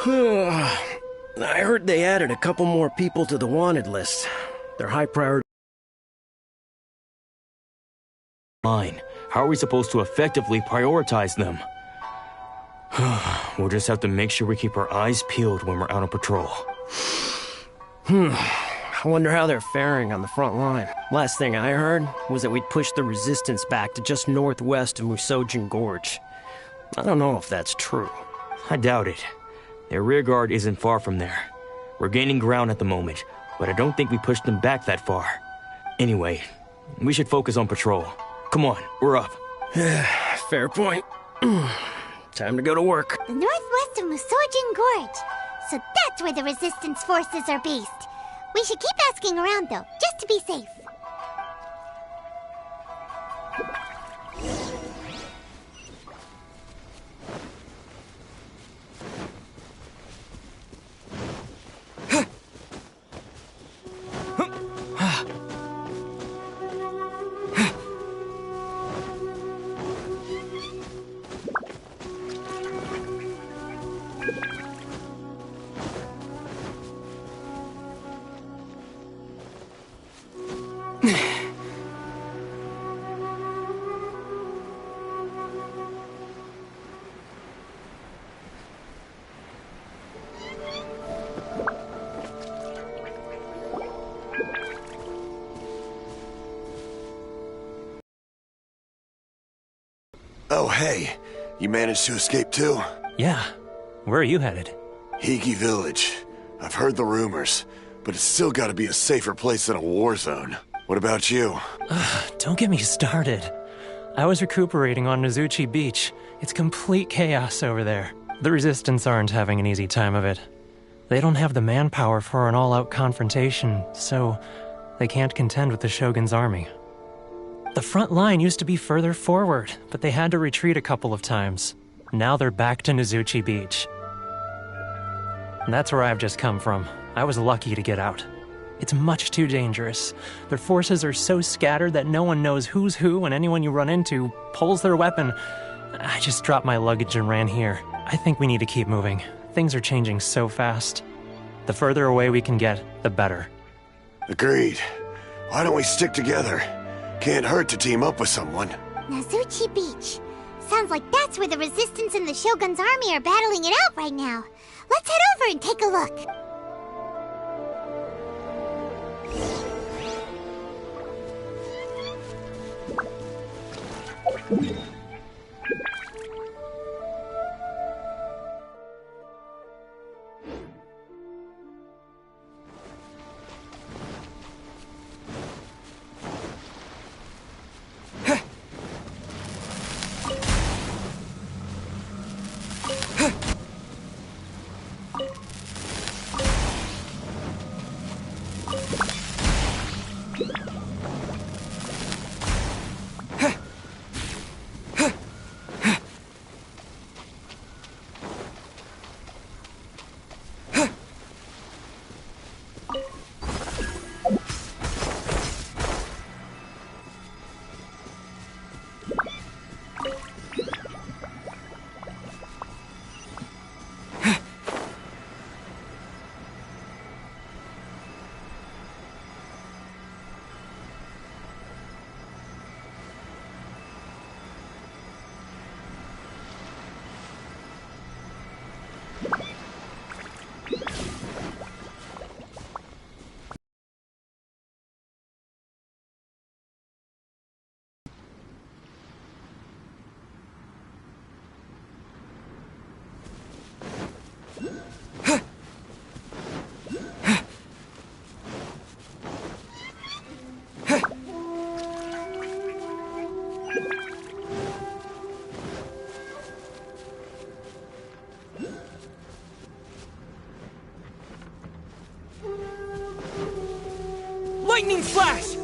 I heard they added a couple more people to the wanted list. They're high priority. How are we supposed to effectively prioritize them? We'll just have to make sure we keep our eyes peeled when we're out on patrol. I wonder how they're faring on the front line. Last thing I heard was that we'd pushed the resistance back to just northwest of Musojin Gorge. I don't know if that's true. I doubt it. Their rear guard isn't far from there. We're gaining ground at the moment, but I don't think we pushed them back that far. Anyway, we should focus on patrol. Come on, we're up. Fair point. Time to go to work. The northwest of Musojin Gorge. So that's where the resistance forces are based. We should keep asking around, though, just to be safe. Oh, hey. You managed to escape too? Yeah. Where are you headed? Hiki Village. I've heard the rumors, but it's still gotta be a safer place than a war zone. What about you? Don't get me started. I was recuperating on Nozuchi Beach. It's complete chaos over there. The Resistance aren't having an easy time of it. They don't have the manpower for an all-out confrontation, so they can't contend with the Shogun's army. The front line used to be further forward, but they had to retreat a couple of times. Now they're back to Nozuchi Beach. And that's where I've just come from. I was lucky to get out. It's much too dangerous. Their forces are so scattered that no one knows who's who, and anyone you run into pulls their weapon. I just dropped my luggage and ran here. I think we need to keep moving. Things are changing so fast. The further away we can get, the better. Agreed. Why don't we stick together? Can't hurt to team up with someone. Nozuchi Beach. Sounds like that's where the Resistance and the Shogun's army are battling it out right now. Let's head over and take a look. Lightning flash!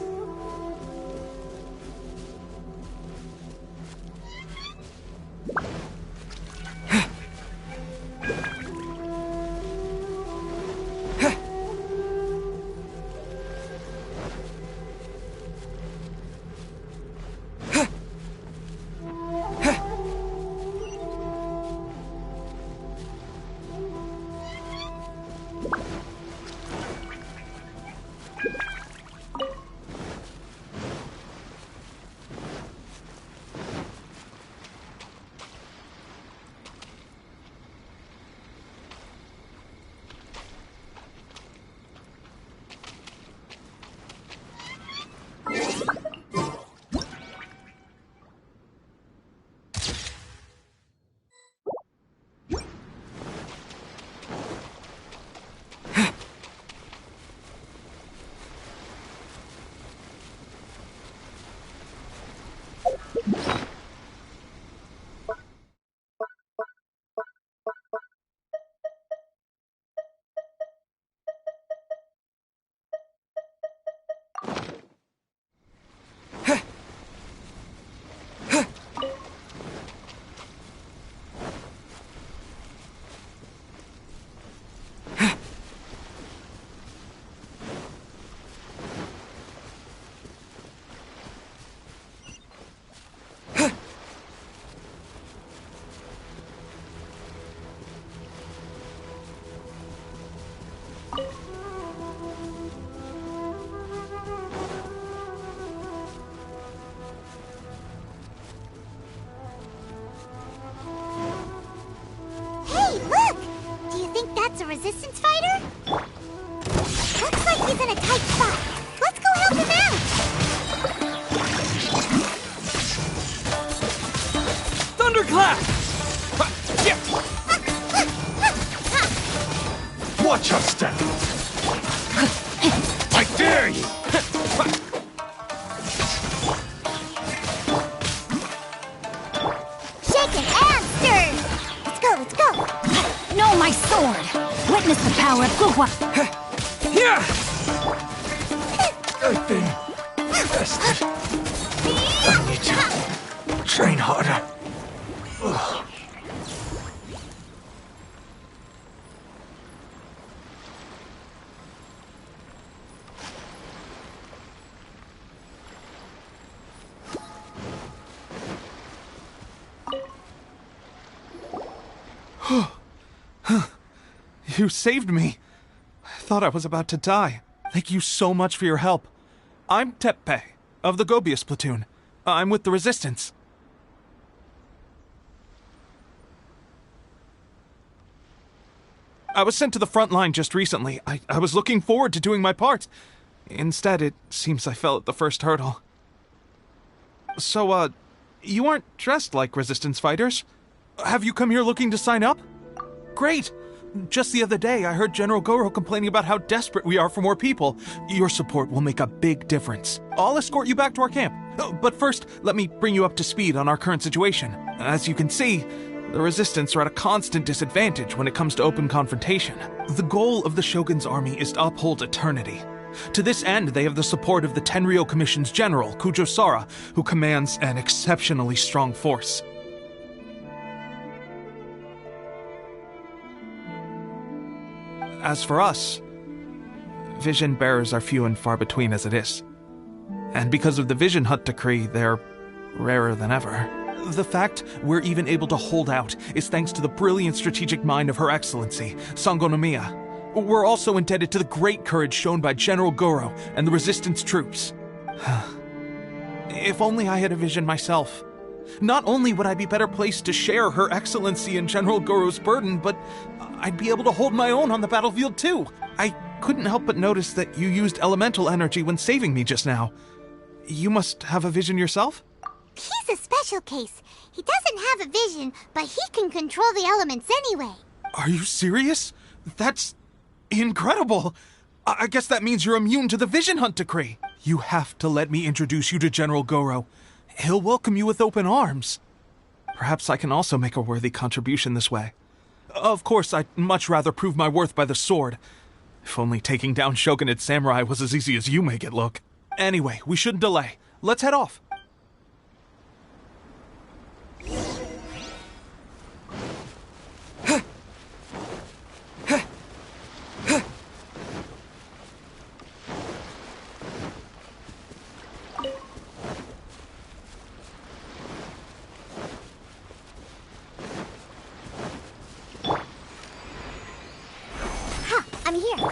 I've been tested. I need to train harder. Ugh. You saved me. I thought I was about to die. Thank you so much for your help. I'm Tepe, of the Gobius platoon. I'm with the Resistance. I was sent to the front line just recently. I was looking forward to doing my part. Instead, it seems I fell at the first hurdle. So, you aren't dressed like Resistance fighters? Have you come here looking to sign up? Great! Just the other day, I heard General Goro complaining about how desperate we are for more people. Your support will make a big difference. I'll escort you back to our camp. But first, let me bring you up to speed on our current situation. As you can see, the Resistance are at a constant disadvantage when it comes to open confrontation. The goal of the Shogun's army is to uphold eternity. To this end, they have the support of the Tenryou Commission's general, Kujo Sara, who commands an exceptionally strong force. As for us, vision bearers are few and far between as it is. And because of the Vision Hut decree, they're rarer than ever. The fact we're even able to hold out is thanks to the brilliant strategic mind of Her Excellency, Sango no Miya. We're also indebted to the great courage shown by General Goro and the Resistance troops. If only I had a vision myself. Not only would I be better placed to share Her Excellency and General Goro's burden, but I'd be able to hold my own on the battlefield too. I couldn't help but notice that you used elemental energy when saving me just now. You must have a vision yourself? He's a special case. He doesn't have a vision, but he can control the elements anyway. Are you serious? That's incredible. I guess that means you're immune to the Vision Hunt decree. You have to let me introduce you to General Goro. He'll welcome you with open arms. Perhaps I can also make a worthy contribution this way. Of course, I'd much rather prove my worth by the sword. If only taking down Shogunate samurai was as easy as you make it look. Anyway, we shouldn't delay. Let's head off. I'm here.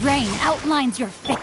Rain outlines your fate.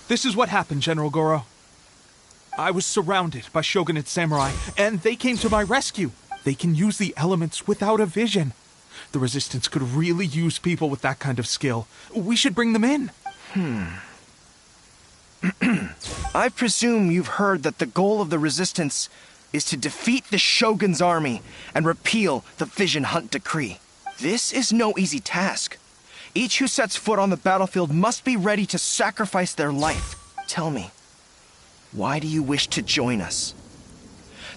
This is what happened, General Goro. I was surrounded by Shogunate samurai, and they came to my rescue. They can use the elements without a vision. The Resistance could really use people with that kind of skill. We should bring them in. I presume you've heard that the goal of the Resistance is to defeat the Shogun's army and repeal the Vision Hunt Decree. This is no easy task. Each who sets foot on the battlefield must be ready to sacrifice their life. Tell me, why do you wish to join us?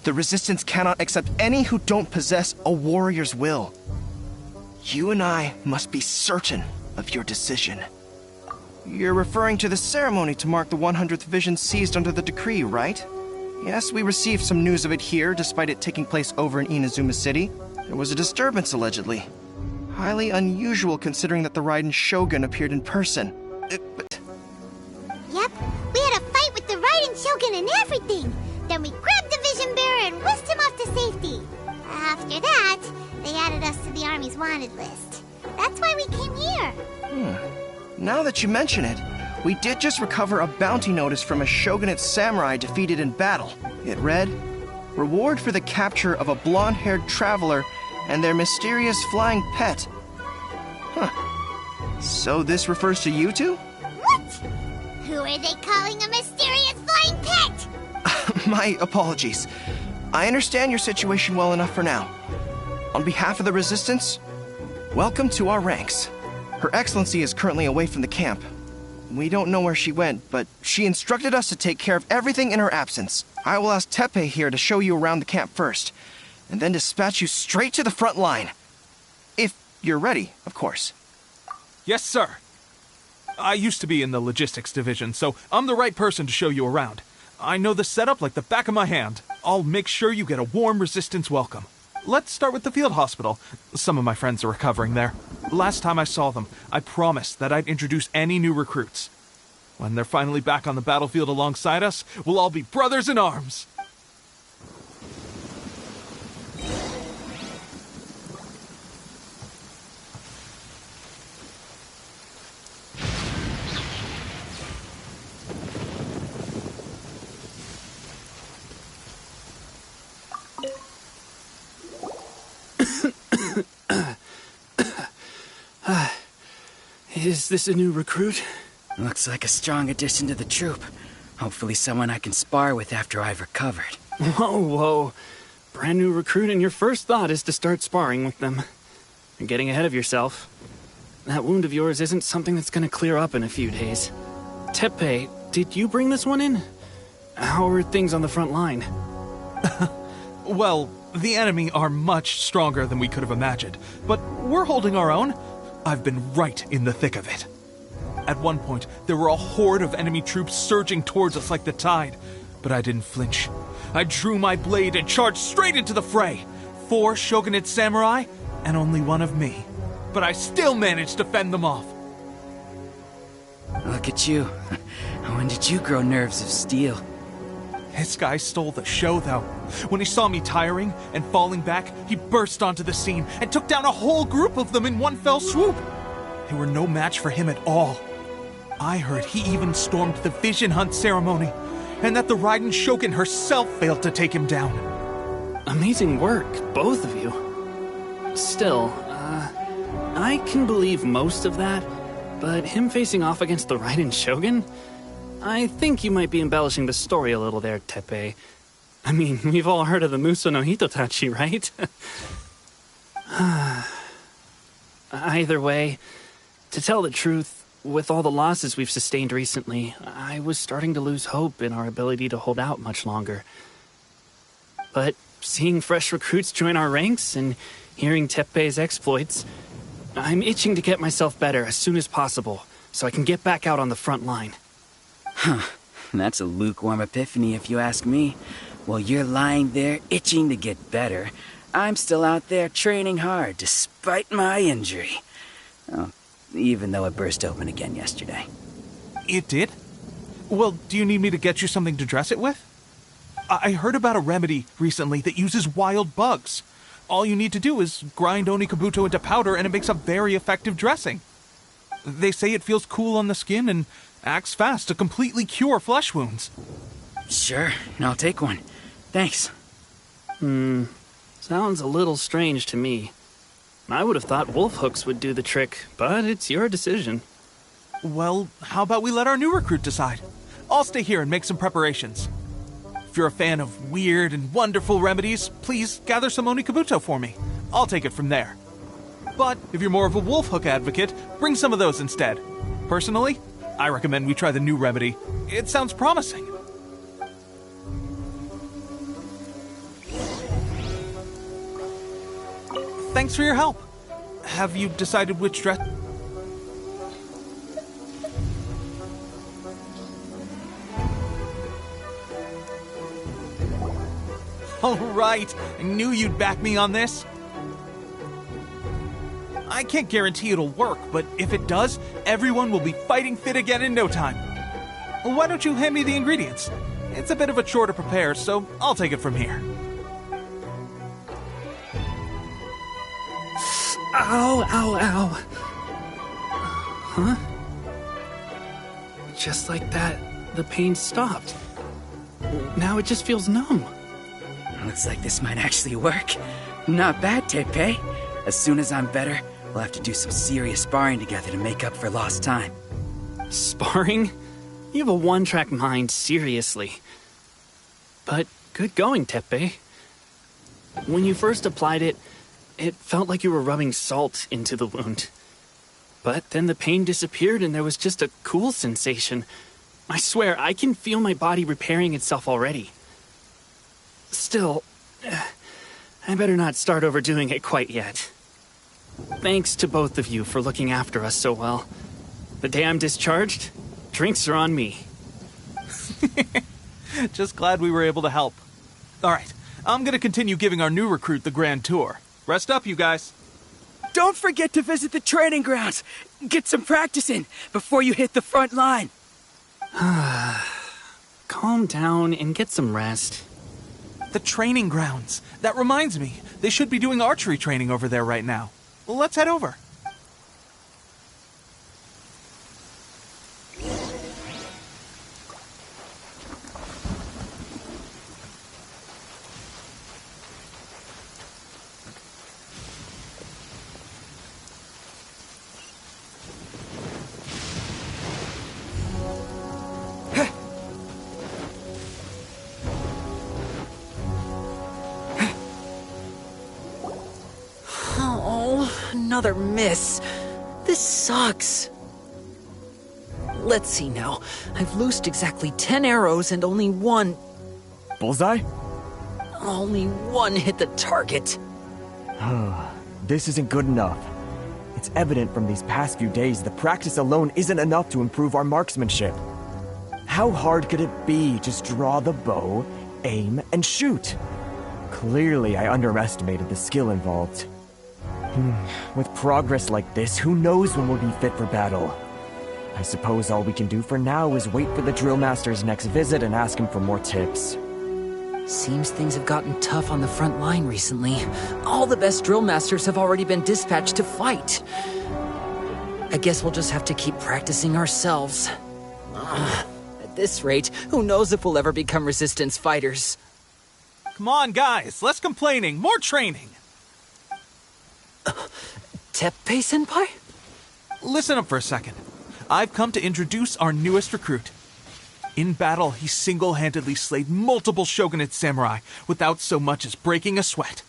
The Resistance cannot accept any who don't possess a warrior's will. You and I must be certain of your decision. You're referring to the ceremony to mark the 100th Vision seized under the decree, right? Yes, we received some news of it here, despite it taking place over in Inazuma City. There was a disturbance, allegedly. Highly unusual considering that the Raiden Shogun appeared in person. But... Yep, we had a fight with the Raiden Shogun and everything. Then we grabbed the Vision Bearer and whisked him off to safety. After that, they added us to the Army's wanted list. That's why we came here. Now that you mention it, we did just recover a bounty notice from a Shogunate samurai defeated in battle. It read, "Reward for the capture of a blonde-haired traveler and their mysterious flying pet." So this refers to you two? What? Who are they calling a mysterious flying pet? My apologies. I understand your situation well enough for now. On behalf of the Resistance, welcome to our ranks. Her Excellency is currently away from the camp. We don't know where she went, but she instructed us to take care of everything in her absence. I will ask Teppei here to show you around the camp first, and then dispatch you straight to the front line. If you're ready, of course. Yes, sir. I used to be in the logistics division, so I'm the right person to show you around. I know the setup like the back of my hand. I'll make sure you get a warm Resistance welcome. Let's start with the field hospital. Some of my friends are recovering there. Last time I saw them, I promised that I'd introduce any new recruits. When they're finally back on the battlefield alongside us, we'll all be brothers in arms. Is this a new recruit? Looks like a strong addition to the troop. Hopefully someone I can spar with after I've recovered. Whoa. Brand new recruit and your first thought is to start sparring with them. You're getting ahead of yourself. That wound of yours isn't something that's gonna clear up in a few days. Teppei, did you bring this one in? How are things on the front line? Well, the enemy are much stronger than we could have imagined, but we're holding our own. I've been right in the thick of it. At one point, there were a horde of enemy troops surging towards us like the tide, but I didn't flinch. I drew my blade and charged straight into the fray. 4 Shogunate samurai, and only 1 of me. But I still managed to fend them off. Look at you. When did you grow nerves of steel? This guy stole the show, though. When he saw me tiring and falling back, he burst onto the scene and took down a whole group of them in one fell swoop. They were no match for him at all. I heard he even stormed the Vision Hunt ceremony, and that the Raiden Shogun herself failed to take him down. Amazing work, both of you. Still, I can believe most of that, but him facing off against the Raiden Shogun? I think you might be embellishing the story a little there, Teppei. I mean, we've all heard of the Muso no Hitotachi, right? Either way, to tell the truth, with all the losses we've sustained recently, I was starting to lose hope in our ability to hold out much longer. But seeing fresh recruits join our ranks and hearing Teppei's exploits, I'm itching to get myself better as soon as possible so I can get back out on the front line. Huh. That's a lukewarm epiphany if you ask me. While you're lying there itching to get better, I'm still out there training hard despite my injury. Oh, even though it burst open again yesterday. It did? Well, do you need me to get you something to dress it with? I heard about a remedy recently that uses wild bugs. All you need to do is grind Onikabuto into powder and it makes a very effective dressing. They say it feels cool on the skin and Acts fast to completely cure flesh wounds. Sure, I'll take one. Thanks. Sounds a little strange to me. I would have thought wolf hooks would do the trick, but it's your decision. Well, how about we let our new recruit decide? I'll stay here and make some preparations. If you're a fan of weird and wonderful remedies, please gather some Onikabuto for me. I'll take it from there. But if you're more of a wolf hook advocate, bring some of those instead. Personally, I recommend we try the new remedy. It sounds promising. Thanks for your help. Have you decided which dress... All right, I knew you'd back me on this. I can't guarantee it'll work, but if it does, everyone will be fighting fit again in no time. Why don't you hand me the ingredients? It's a bit of a chore to prepare, so I'll take it from here. Ow, ow, ow. Huh? Just like that, the pain stopped. Now it just feels numb. Looks like this might actually work. Not bad, Tepe. As soon as I'm better, we'll have to do some serious sparring together to make up for lost time. Sparring? You have a one-track mind, seriously. But good going, Tepe. When you first applied it, it felt like you were rubbing salt into the wound. But then the pain disappeared and there was just a cool sensation. I swear, I can feel my body repairing itself already. Still, I better not start overdoing it quite yet. Thanks to both of you for looking after us so well. The day I'm discharged, drinks are on me. Just glad we were able to help. All right, I'm gonna continue giving our new recruit the grand tour. Rest up, you guys. Don't forget to visit the training grounds. Get some practice in before you hit the front line. Calm down and get some rest. The training grounds. That reminds me, they should be doing archery training over there right now. Well, let's head over. Another miss. This sucks. Let's see now. I've loosed exactly 10 arrows and only one... Bullseye? Only one hit the target. This isn't good enough. It's evident from these past few days the practice alone isn't enough to improve our marksmanship. How hard could it be? Just draw the bow, aim, and shoot. Clearly, I underestimated the skill involved. With progress like this, who knows when we'll be fit for battle? I suppose all we can do for now is wait for the drill master's next visit and ask him for more tips. Seems things have gotten tough on the front line recently. All the best drill masters have already been dispatched to fight. I guess we'll just have to keep practicing ourselves. At this rate, who knows if we'll ever become resistance fighters. Come on, guys, less complaining, more training. Teppei-senpai? Listen up for a second. I've come to introduce our newest recruit. In battle, he single-handedly slayed multiple shogunate samurai without so much as breaking a sweat.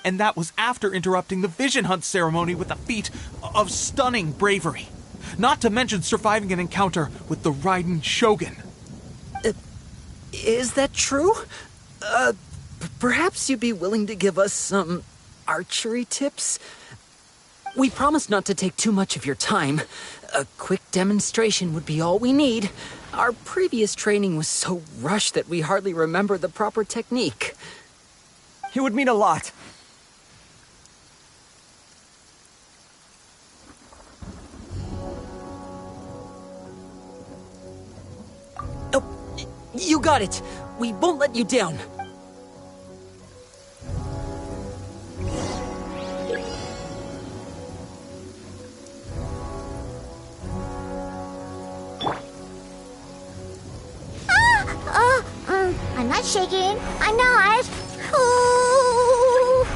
And that was after interrupting the vision hunt ceremony with a feat of stunning bravery. Not to mention surviving an encounter with the Raiden Shogun. Is that true? Perhaps you'd be willing to give us some archery tips? We promise not to take too much of your time. A quick demonstration would be all we need. Our previous training was so rushed that we hardly remember the proper technique. It would mean a lot. Oh, you got it. We won't let you down. I'm not shaking. I'm not. Ooh.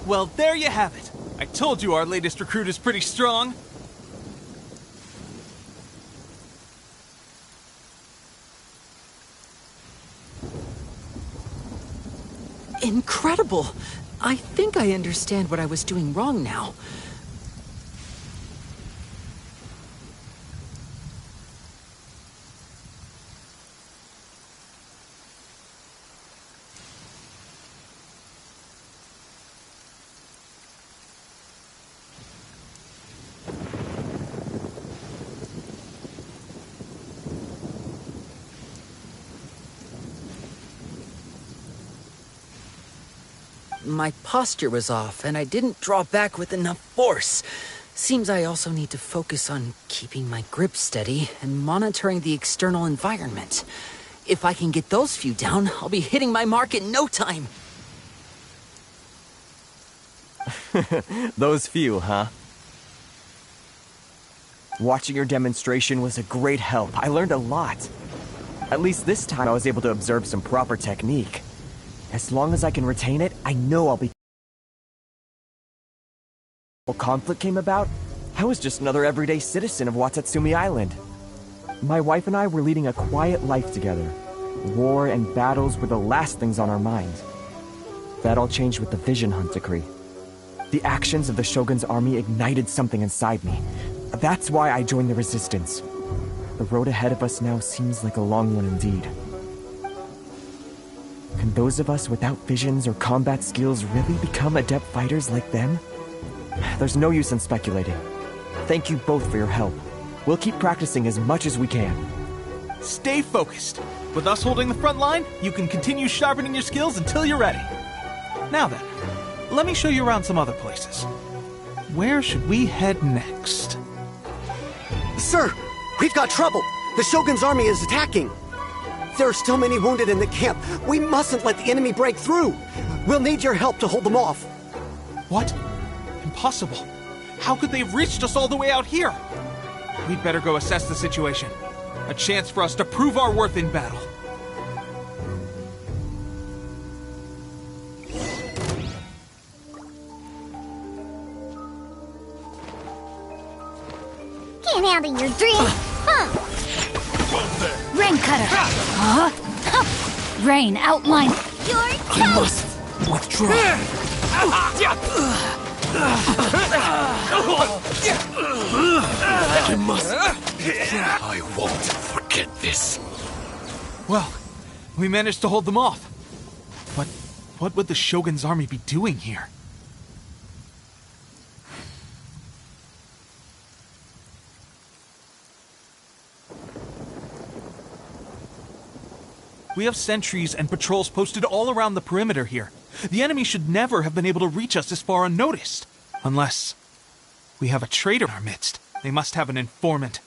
Well, there you have it. I told you our latest recruit is pretty strong. Incredible! I think I understand what I was doing wrong now. My posture was off, and I didn't draw back with enough force. Seems I also need to focus on keeping my grip steady and monitoring the external environment. If I can get those few down, I'll be hitting my mark in no time. Those few, huh? Watching your demonstration was a great help. I learned a lot. At least this time I was able to observe some proper technique. As long as I can retain it, I know I'll be... When conflict came about, I was just another everyday citizen of Watatsumi Island. My wife and I were leading a quiet life together. War and battles were the last things on our minds. That all changed with the Vision Hunt decree. The actions of the Shogun's army ignited something inside me. That's why I joined the Resistance. The road ahead of us now seems like a long one indeed. Can those of us without visions or combat skills really become adept fighters like them? There's no use in speculating. Thank you both for your help. We'll keep practicing as much as we can. Stay focused. With us holding the front line, you can continue sharpening your skills until you're ready. Now then, let me show you around some other places. Where should we head next? Sir, we've got trouble. The Shogun's army is attacking. There are still many wounded in the camp. We mustn't let the enemy break through. We'll need your help to hold them off. What? Impossible. How could they have reached us all the way out here? We'd better go assess the situation. A chance for us to prove our worth in battle. Can't handle your dream, huh? Rain Cutter! Huh? Rain, outline! Your I must withdraw. I must. I won't forget this. Well, we managed to hold them off. But what would the Shogun's army be doing here? We have sentries and patrols posted all around the perimeter here. The enemy should never have been able to reach us this far unnoticed. Unless we have a traitor in our midst. They must have an informant.